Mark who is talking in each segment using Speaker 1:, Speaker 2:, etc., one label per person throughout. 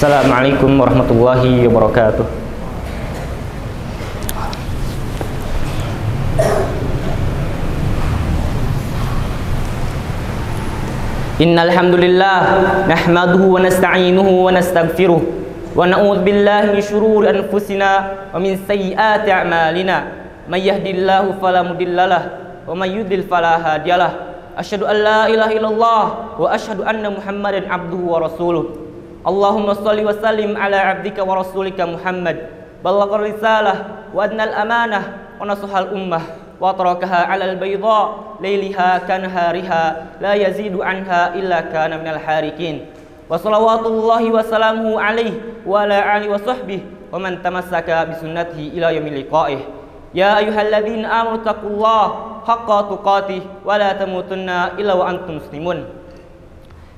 Speaker 1: Assalamualaikum warahmatullahi wabarakatuh. Innal hamdalillah nahmaduhu wa nasta'inuhu wa nastaghfiruh wa na'udzu billahi min shururi anfusina wa min sayyiati a'malina. May yahdihillahu fala mudhillalah wa may yudhlil fala hadiyalah. Asyhadu an la ilaha illallah wa asyhadu anna Muhammadan abduhu wa rasuluh. Allahumma shalli wa sallim ala abdika wa rasulika Muhammad. Ballaghar risalah wa adnal amanah wa nasahal ummah wa tarakaha 'alal bayda lailiha kanhariha la yazidu anha illa kana minal harikin. Wa shalawatullahi wa salamuhu alaihi wa ala alihi wa sahbihi wa man tamassaka bi sunnatihi ila yaumil liqa'ih. Ya ayyuhalladzina amanu taqullaha haqqa tuqatih wa la tamutunna illa wa antum muslimun.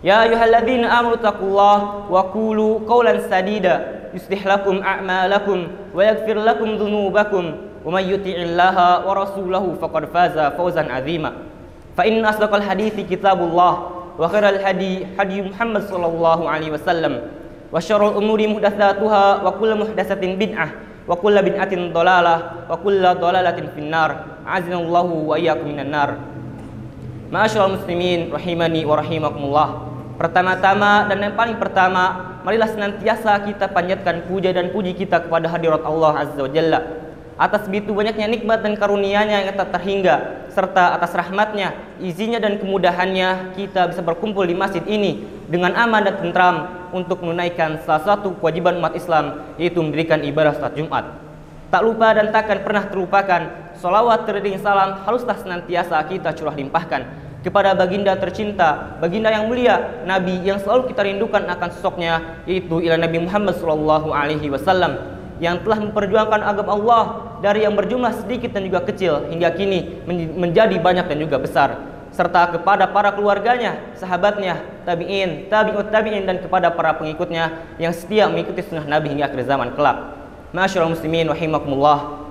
Speaker 1: Ya ayyuhalladzina amanu taqullaha wa qulu qawlan sadida yuslih lakum a'malakum wa yaghfir lakum dhunubakum wa may yuti'illaha wa rasulahu faqad faza fawzan 'azima. Fa inna asdaqal hadithi kitabullah wa khairal hadi Muhammad sallallahu alaihi wasallam wa syarrul umuri muhdatsatuha wa kullu muhdatsatin bid'ah wa kullu bid'atin dhalalah wa kullu dhalalatin finnar. Azinallahu wa iyyakum minan nar. Ma'asyiral muslimin rahimani wa rahimakumullah. Pertama-tama dan yang paling pertama, marilah senantiasa kita panjatkan puja dan puji kita kepada hadirat Allah Azza wa Jalla atas begitu banyaknya nikmat dan karunia-Nya yang tak terhingga, serta atas rahmat-Nya, izinnya dan kemudahannya kita bisa berkumpul di masjid ini dengan aman dan tentram untuk menunaikan salah satu kewajiban umat Islam, yaitu mendirikan ibadah salat Jumat. Tak lupa dan takkan pernah terlupakan sholawat teriring salam haruslah senantiasa kita curah limpahkan kepada baginda tercinta, baginda yang mulia, Nabi yang selalu kita rindukan akan sosoknya, yaitu ila Nabi Muhammad sallallahu alaihi wasallam yang telah memperjuangkan agama Allah dari yang berjumlah sedikit dan juga kecil hingga kini menjadi banyak dan juga besar, serta kepada para keluarganya, sahabatnya, tabi'in, tabi'ut tabi'in, dan kepada para pengikutnya yang setia mengikuti sunnah Nabi hingga akhir zaman kelak. Ma'asyiral muslimin rahimakumullah.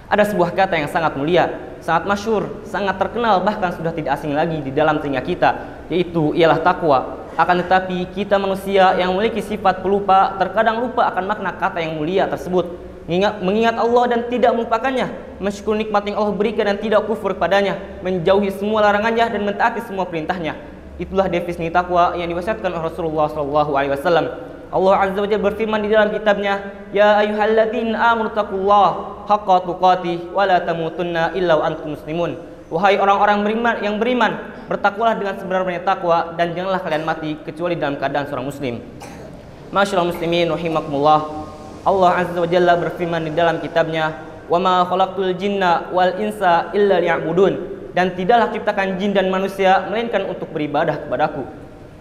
Speaker 1: Ada sebuah kata yang sangat mulia, sangat masyhur, sangat terkenal, bahkan sudah tidak asing lagi di dalam telinga kita, yaitu ialah takwa. Akan tetapi kita manusia yang memiliki sifat pelupa terkadang lupa akan makna kata yang mulia tersebut. Mengingat Allah dan tidak melupakannya, mensyukuri nikmat yang Allah berikan dan tidak kufur padanya, menjauhi semua larangannya dan mentaati semua perintahnya. Itulah definisi takwa yang diwasiatkan oleh Rasulullah SAW. Allah Azza wa Jalla berfirman di dalam kitabnya, Ya ayyuhalladzina amanu taqullaha haqqa tuqatih wa la tamutunna illa wa antum muslimun. Wahai orang-orang yang beriman, bertakwalah dengan sebenar-benarnya takwa dan janganlah kalian mati kecuali dalam keadaan seorang muslim. Ma'asyiral muslimin rahimakumullah. Allah Azza wa Jalla berfirman di dalam kitabnya, Wa ma khalaqtul jinna wal insa illa liya'budun. Dan tidaklah ciptakan jin dan manusia melainkan untuk beribadah kepadaku.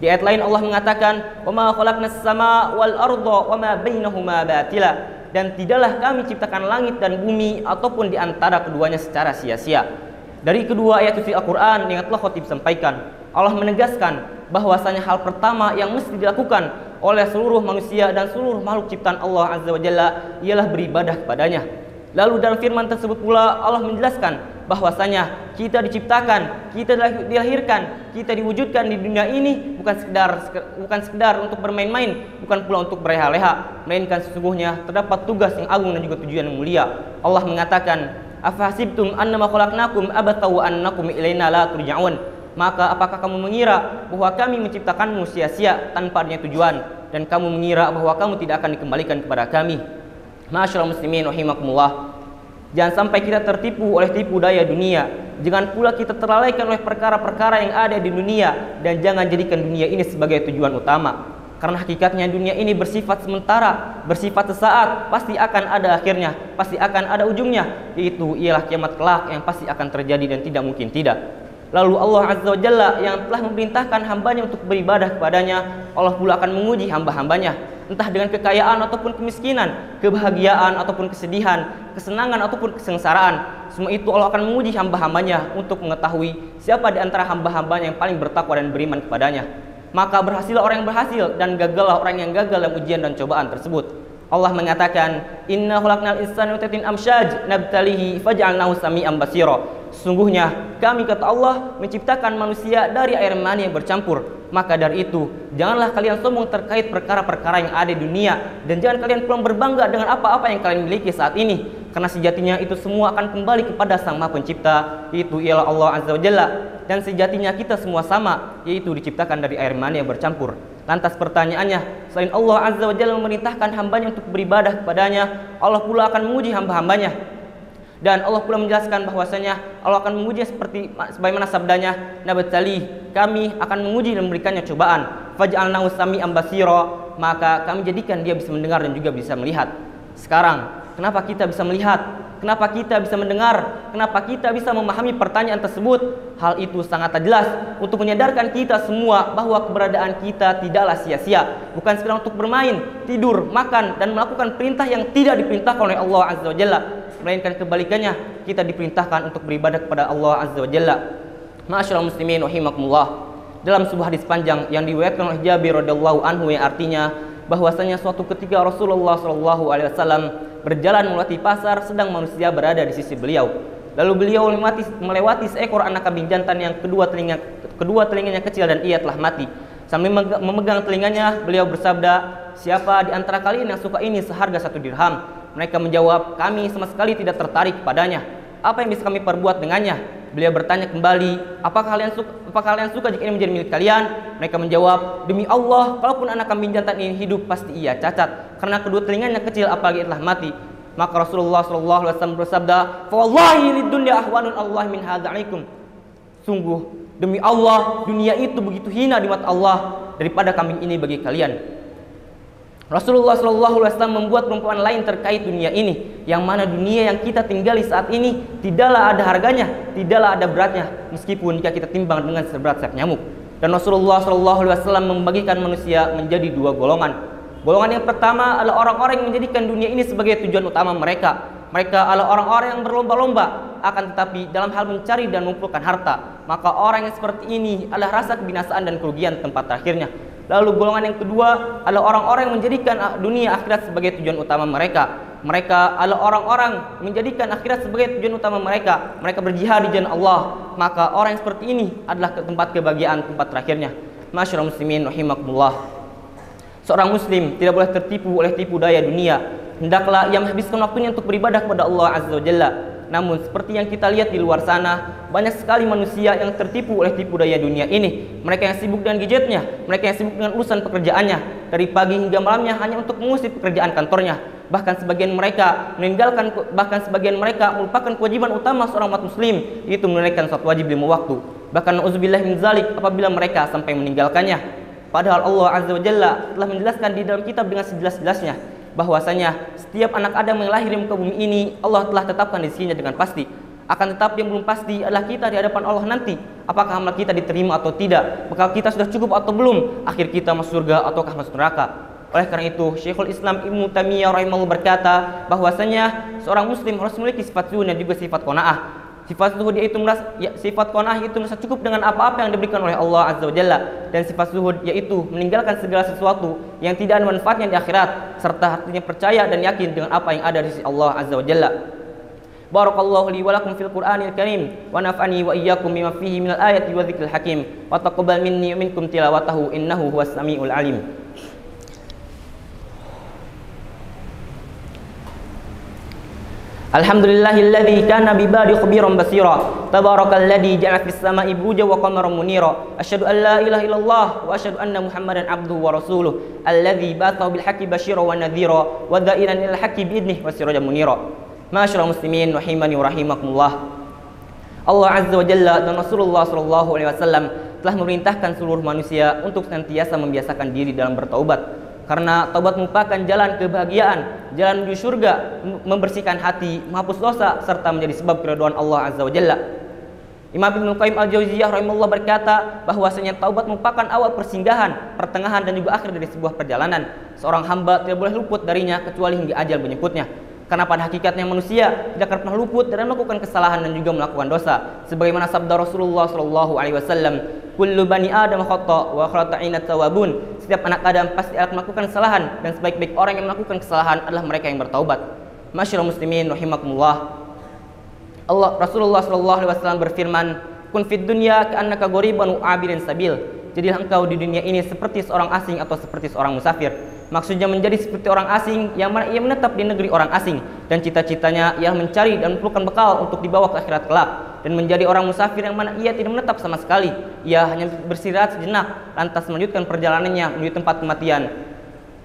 Speaker 1: Di ayat lain Allah mengatakan, Wa ma khalaqnas sama wal arda wa ma bainahuma batila. Dan tidaklah kami ciptakan langit dan bumi ataupun di antara keduanya secara sia-sia. Dari kedua ayat suci Al-Quran yang telah khotib sampaikan, Allah menegaskan bahwasanya hal pertama yang mesti dilakukan oleh seluruh manusia dan seluruh makhluk ciptaan Allah Azza wa Jalla ialah beribadah kepadanya. Lalu dalam firman tersebut pula Allah menjelaskan bahwasanya kita diciptakan, kita dilahirkan, kita diwujudkan di dunia ini bukan sekedar untuk bermain-main, bukan pula untuk berleha-leha, melainkan sesungguhnya terdapat tugas yang agung dan juga tujuan yang mulia. Allah mengatakan, Afahasibtum annama khalaqnakum abatha wa annakum ilaina la turja'un. Maka apakah kamu mengira bahwa kami menciptakanmu sia-sia tanpa adanya tujuan, dan kamu mengira bahwa kamu tidak akan dikembalikan kepada kami? Ma'asyiral muslimin rahimakumullah. Jangan sampai kita tertipu oleh tipu daya dunia. Jangan pula kita terlalaikan oleh perkara-perkara yang ada di dunia, dan jangan jadikan dunia ini sebagai tujuan utama. Karena hakikatnya dunia ini bersifat sementara, bersifat sesaat, pasti akan ada akhirnya, pasti akan ada ujungnya, yaitu ialah kiamat kelak yang pasti akan terjadi dan tidak mungkin tidak. Lalu Allah Azza wa Jalla yang telah memerintahkan hambanya untuk beribadah kepadanya, Allah pula akan menguji hamba-hambanya, entah dengan kekayaan ataupun kemiskinan, kebahagiaan ataupun kesedihan, kesenangan ataupun kesengsaraan. Semua itu Allah akan menguji hamba-hambanya untuk mengetahui siapa di antara hamba-hambanya yang paling bertakwa dan beriman kepadanya. Maka berhasillah orang yang berhasil dan gagallah orang yang gagal dalam ujian dan cobaan tersebut. Allah mengatakan, Inna khalaqnal insana min nutfatin amsyaj nabtalihi faj'alnahu sami'an basira. Sesungguhnya kami, kata Allah, menciptakan manusia dari air mani yang bercampur. Maka dari itu, janganlah kalian sombong terkait perkara-perkara yang ada di dunia, dan jangan kalian pulang berbangga dengan apa-apa yang kalian miliki saat ini, karena sejatinya itu semua akan kembali kepada Sang Maha Pencipta, itu ialah Allah Azza wa Jalla. Dan sejatinya kita semua sama, yaitu diciptakan dari air mani yang bercampur. Lantas pertanyaannya, selain Allah Azza wa Jalla memerintahkan hambanya untuk beribadah kepadanya, Allah pula akan menguji hamba-hambanya. Dan Allah pula menjelaskan bahwasanya Allah akan menguji seperti sebagaimana sabdanya, nabtali, kami akan menguji dan memberikannya cobaan. Faj'alnahu sami'an basira, maka kami jadikan dia bisa mendengar dan juga bisa melihat. Sekarang, kenapa kita bisa melihat? Kenapa kita bisa mendengar? Kenapa kita bisa memahami pertanyaan tersebut? Hal itu sangat jelas untuk menyadarkan kita semua bahwa keberadaan kita tidaklah sia-sia. Bukan sekedar untuk bermain, tidur, makan, dan melakukan perintah yang tidak diperintahkan oleh Allah Azza wa Jalla, melainkan kebalikannya, kita diperintahkan untuk beribadah kepada Allah Azza wa Jalla. Ma'asyiral muslimin rahimakumullah. Dalam sebuah hadis panjang yang diriwayatkan oleh Jabir radhiyallahu anhu yang artinya bahwasanya suatu ketika Rasulullah SAW berjalan melewati pasar, sedang manusia berada di sisi beliau. Lalu beliau melewati seekor anak kambing jantan yang kedua telinganya kecil dan ia telah mati. Sambil memegang telinganya, beliau bersabda, siapa di antara kalian yang suka ini seharga 1 dirham? Mereka menjawab, kami sama sekali tidak tertarik padanya. Apa yang bisa kami perbuat dengannya? Beliau bertanya kembali, apakah kalian suka jika ini menjadi milik kalian? Mereka menjawab, demi Allah, kalaupun anak kambing jantan ini hidup, pasti ia cacat, karena kedua telinganya kecil apalagi telah mati. Maka Rasulullah SAW bersabda, fawallahi lid dunya ahwanun Allah min hadza alaikum. Sungguh, demi Allah, dunia itu begitu hina di mata Allah daripada kambing ini bagi kalian. Rasulullah SAW membuat perumpamaan lain terkait dunia ini, yang mana dunia yang kita tinggali saat ini tidaklah ada harganya, tidaklah ada beratnya, meskipun jika kita timbang dengan seberat sak nyamuk. Dan Rasulullah SAW membagikan manusia menjadi 2 golongan. Golongan yang pertama adalah orang-orang yang menjadikan dunia ini sebagai tujuan utama mereka. Mereka adalah orang-orang yang berlomba-lomba, akan tetapi dalam hal mencari dan mengumpulkan harta. Maka orang yang seperti ini adalah rasa kebinasaan dan kerugian tempat terakhirnya. Lalu golongan yang kedua adalah orang-orang yang menjadikan dunia akhirat sebagai tujuan utama mereka. Mereka adalah orang-orang menjadikan akhirat sebagai tujuan utama mereka. Mereka berjihad di jalan Allah. Maka orang yang seperti ini adalah tempat kebahagiaan, tempat terakhirnya. Ma'asyiral muslimin rahimakumullah. Seorang muslim tidak boleh tertipu oleh tipu daya dunia. Hendaklah ia menghabiskan waktunya untuk beribadah kepada Allah Azza wa Jalla. Namun seperti yang kita lihat di luar sana, banyak sekali manusia yang tertipu oleh tipu daya dunia ini. Mereka yang sibuk dengan gadgetnya, mereka yang sibuk dengan urusan pekerjaannya, dari pagi hingga malamnya hanya untuk mengusir pekerjaan kantornya. Bahkan sebagian mereka melupakan kewajiban utama seorang umat muslim, yaitu menunaikan sholat wajib 5 waktu. Bahkan nauzubillah min zalik, apabila mereka sampai meninggalkannya. Padahal Allah Azza wa Jalla telah menjelaskan di dalam kitab dengan sejelas-jelasnya bahwasanya setiap anak Adam yang lahir di muka bumi ini Allah telah tetapkan rezekinya dengan pasti. Akan tetapi yang belum pasti adalah kita di hadapan Allah nanti, apakah amal kita diterima atau tidak, apakah kita sudah cukup atau belum, akhir kita masuk surga ataukah masuk neraka. Oleh karena itu, Syekhul Islam Ibnu Taimiyah rahimahullah berkata bahwasanya seorang muslim harus memiliki sifat zuhud dan juga sifat qanaah. Sifat zuhud yaitu sifat qanaah itu merasa cukup dengan apa-apa yang diberikan oleh Allah Azza wa Jalla, dan sifat zuhud yaitu meninggalkan segala sesuatu yang tidak ada manfaatnya di akhirat, serta artinya percaya dan yakin dengan apa yang ada di sisi Allah Azza wa Jalla. Barakallahu li wa lakum fil Qur'anil Karim wa naf'ani wa iyyakum bima fihi minal ayati wa dzikril hakim wa taqabbal minni wa minkum tilawatahu innahu huwas samiul alim. Alhamdulillahilladzi kana bi ibadihi khabiran basira. Tabarakalladzi ja'ala fis sama'i burujan wa qamaran munira. Asyhadu an la ilaha illallah wa asyhadu anna Muhammadan abduhu wa rasuluh. Alladzi ba'athahu bil haqqi basyiran wa nadhira wa da'iran ilal haqqi bi idnihi wa sirajan munira. Ma'asyiral muslimin rahimani wa rahimakumullah. Allah Azza wa Jalla dan Rasulullah sallallahu alaihi wasallam telah memerintahkan seluruh manusia untuk senantiasa membiasakan diri dalam bertaubat. Karena taubat merupakan jalan kebahagiaan, jalan menuju surga, membersihkan hati, menghapus dosa, serta menjadi sebab keridhaan Allah Azza wa Jalla. Imam Ibnu Qayyim al-Jauziyah rahimahullah berkata bahwasanya taubat merupakan awal persinggahan, pertengahan dan juga akhir dari sebuah perjalanan. Seorang hamba tidak boleh luput darinya kecuali hingga ajal menjemputnya. Karena pada hakikatnya manusia tidak akan pernah luput dari melakukan kesalahan dan juga melakukan dosa. Sebagaimana sabda Rasulullah sallallahu alaihi wasallam, kullu bani Adam khata' wa khata'ina tawabun. Setiap anak Adam pasti akan melakukan kesalahan, dan sebaik-baik orang yang melakukan kesalahan adalah mereka yang bertaubat. Masyaallah muslimin rahimakumullah. Rasulullah sallallahu alaihi wasallam berfirman, "Kun fid dunya ka'annaka ghoriban wa 'abirin sabil." Jadilah engkau di dunia ini seperti seorang asing atau seperti seorang musafir. Maksudnya menjadi seperti orang asing yang mana ia menetap di negeri orang asing dan cita-citanya ia mencari dan memerlukan bekal untuk dibawa ke akhirat kelak, dan menjadi orang musafir yang mana ia tidak menetap sama sekali. Ia hanya bersistirahat sejenak lantas melanjutkan perjalanannya menuju tempat kematian.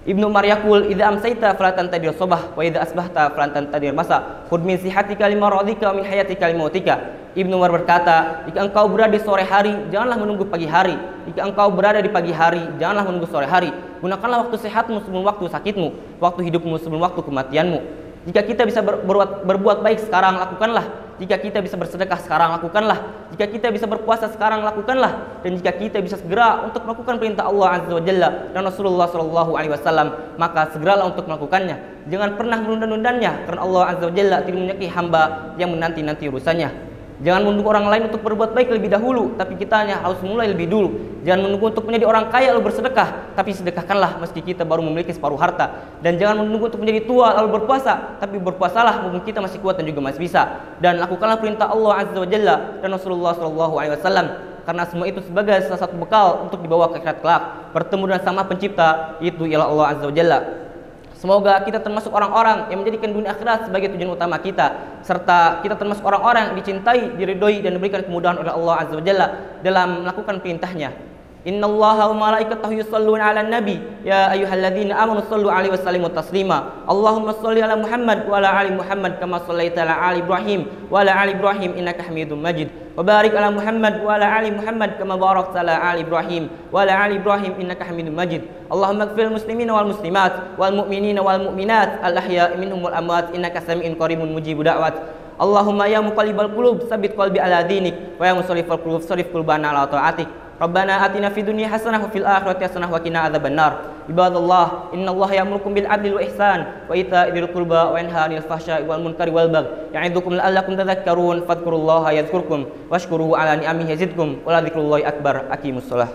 Speaker 1: Ibnu Umar yaqul, "Idza amsayta fala tantadir subah wa idza asbahta fala tantadir masa. Khudh min sihatika limaradika wa min hayatika limautika." Ibnu Umar berkata, jika engkau berada di sore hari, janganlah menunggu pagi hari. Jika engkau berada di pagi hari, janganlah menunggu sore hari. Gunakanlah waktu sehatmu sebelum waktu sakitmu, waktu hidupmu sebelum waktu kematianmu. Jika kita bisa berbuat baik sekarang, lakukanlah. Jika kita bisa bersedekah sekarang, lakukanlah. Jika kita bisa berpuasa sekarang, lakukanlah. Dan jika kita bisa segera untuk melakukan perintah Allah Azza wa Jalla dan Rasulullah Shallallahu Alaihi Wasallam, maka segeralah untuk melakukannya. Jangan pernah menunda-nundanya, karena Allah Azza wa Jalla tidak menyukai hamba yang menanti-nanti urusannya. Jangan menunggu orang lain untuk berbuat baik lebih dahulu, tapi kitanya harus mulai lebih dulu. Jangan menunggu untuk menjadi orang kaya lalu bersedekah, tapi sedekahkanlah meski kita baru memiliki separuh harta. Dan jangan menunggu untuk menjadi tua lalu berpuasa, tapi berpuasalah mumpung kita masih kuat dan juga masih bisa. Dan lakukanlah perintah Allah Azza wa Jalla dan Rasulullah Shallallahu Alaihi Wasallam, karena semua itu sebagai salah satu bekal untuk dibawa ke akhirat kelak, bertemu dengan Sang Maha Pencipta, itu ialah Allah Azza wa Jalla. Semoga kita termasuk orang-orang yang menjadikan dunia akhirat sebagai tujuan utama kita, serta kita termasuk orang-orang yang dicintai, diridhoi dan diberikan kemudahan oleh Allah Azza wa Jalla dalam melakukan perintahnya. Innallaha wa malaikatahu yusholluna 'alan nabi ya ayyuhalladzina amanu shollu 'alaihi wa sallimu taslima. Allahumma sholli 'ala Muhammad wa 'ala ali Muhammad kama shallaita 'ala ali Ibrahim wa 'ala ali Ibrahim innaka Hamidum Majid. Wa barik 'ala Muhammad wa 'ala ali Muhammad kama barakta 'ala ali Ibrahim wa 'ala ali Ibrahim innaka Hamidum Majid. Allahumma ighfir lil muslimina wal muslimat wal mu'minina wal mu'minat al ahya'i minhum wal amwat innaka sami'un qaribun mujibud da'wat. Allahumma ya muqallibal qulub tsabbit qalbi 'ala dinik wa ya musarrifal qulub sarrif qulubana 'ala ta'atik. Rabbana atina fid dunya hasanah wa fil akhirati hasanah wa qina adzabannar. Ibadallah, innallaha ya'murukum bil 'adli wal ihsan wa ita'i dzil qurba wa yanha 'anil fahsya'i wal munkari wal baghi ya'idzukum la'allakum tadhakkarun. Fadhkurullaha yadhkurkum washkuruhu 'ala ni'amihi yazidkum wa la dzikrullahi akbar. Aqimussalah.